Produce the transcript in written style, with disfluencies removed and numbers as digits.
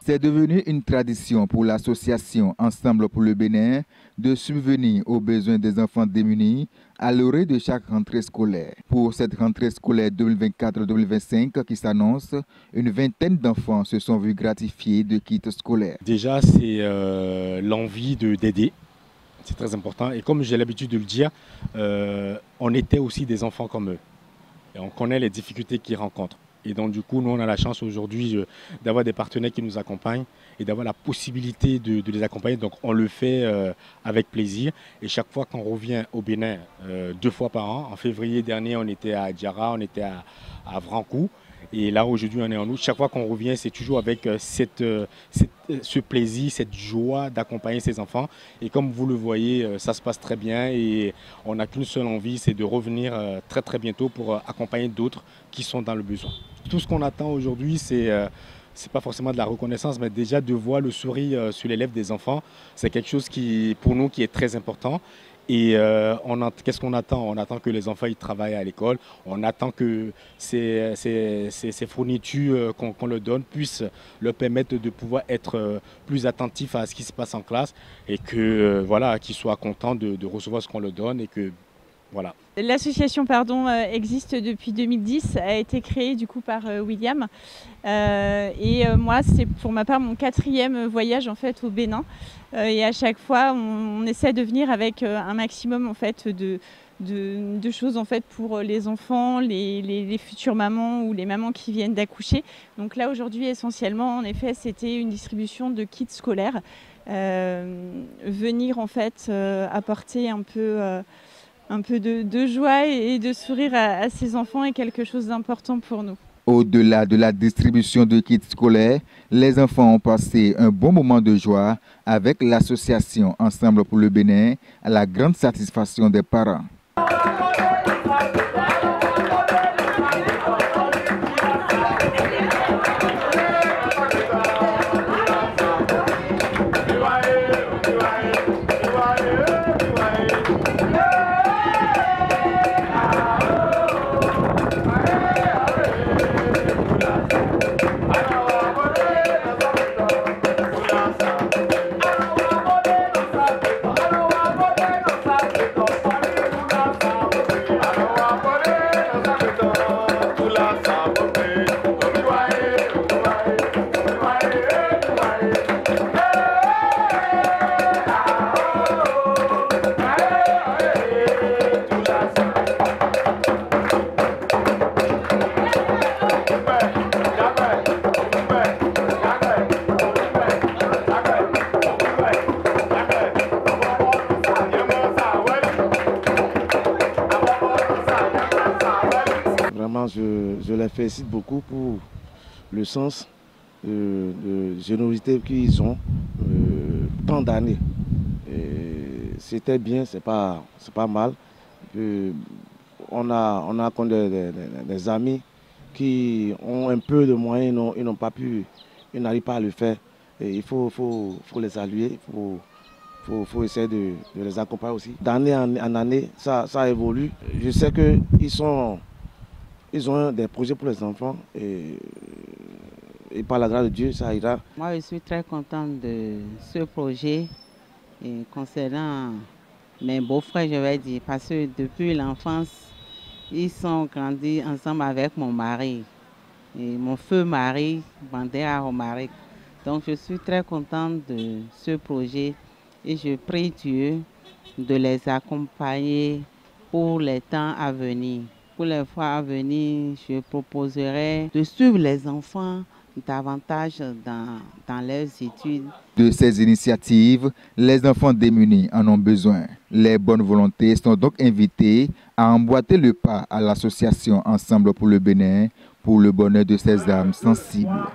C'est devenu une tradition pour l'association Ensemble pour le Bénin de subvenir aux besoins des enfants démunis à l'orée de chaque rentrée scolaire. Pour cette rentrée scolaire 2024-2025 qui s'annonce, une vingtaine d'enfants se sont vus gratifiés de kits scolaires. Déjà, c'est l'envie d'aider. C'est très important. Et comme j'ai l'habitude de le dire, on était aussi des enfants comme eux. Et on connaît les difficultés qu'ils rencontrent. Et donc, du coup, nous, on a la chance aujourd'hui d'avoir des partenaires qui nous accompagnent et d'avoir la possibilité de les accompagner. Donc, on le fait avec plaisir. Et chaque fois qu'on revient au Bénin, 2 fois par an, en février dernier, on était à Djara, on était à Vrancou. Et là, aujourd'hui, on est en août. Chaque fois qu'on revient, c'est toujours avec ce plaisir, cette joie d'accompagner ces enfants. Et comme vous le voyez, ça se passe très bien. Et on n'a qu'une seule envie, c'est de revenir très, très bientôt pour accompagner d'autres qui sont dans le besoin. Tout ce qu'on attend aujourd'hui, c'est pas forcément de la reconnaissance, mais déjà de voir le sourire sur les lèvres des enfants, c'est quelque chose qui, pour nous, qui est très important. Et qu'est-ce qu'on attend? On attend que les enfants ils travaillent à l'école, on attend que ces fournitures qu'on leur donne puissent leur permettre de pouvoir être plus attentifs à ce qui se passe en classe et que voilà, qu'ils soient contents de recevoir ce qu'on leur donne et que voilà. L'association existe depuis 2010, a été créée du coup par William. Moi, c'est pour ma part mon 4e voyage en fait au Bénin. Et à chaque fois, on essaie de venir avec un maximum en fait de choses en fait pour les enfants, les futures mamans ou les mamans qui viennent d'accoucher. Donc là aujourd'hui, essentiellement, en effet, c'était une distribution de kits scolaires. Venir en fait apporter un peu de joie et de sourire à ces enfants est quelque chose d'important pour nous. Au-delà de la distribution de kits scolaires, les enfants ont passé un bon moment de joie avec l'association Ensemble pour le Bénin, à la grande satisfaction des parents. Vraiment, je les félicite beaucoup pour le sens de générosité qu'ils ont tant d'années. C'était bien, c'est pas mal. On a des amis qui ont un peu de moyens, ils n'arrivent pas à le faire. Et il faut les saluer, il faut essayer de les accompagner aussi. D'année en année, ça évolue. Je sais qu'ils ont des projets pour les enfants et par la grâce de Dieu, ça ira. Moi, je suis très contente de ce projet et concernant mes beaux-frères, je vais dire, parce que depuis l'enfance, ils sont grandis ensemble avec mon mari, et mon feu mari, Bandera Romaric. Donc, je suis très contente de ce projet et je prie Dieu de les accompagner pour les temps à venir. Pour les fois à venir, je proposerai de suivre les enfants davantage dans leurs études. De ces initiatives, les enfants démunis en ont besoin. Les bonnes volontés sont donc invitées à emboîter le pas à l'association Ensemble pour le Bénin pour le bonheur de ces âmes sensibles.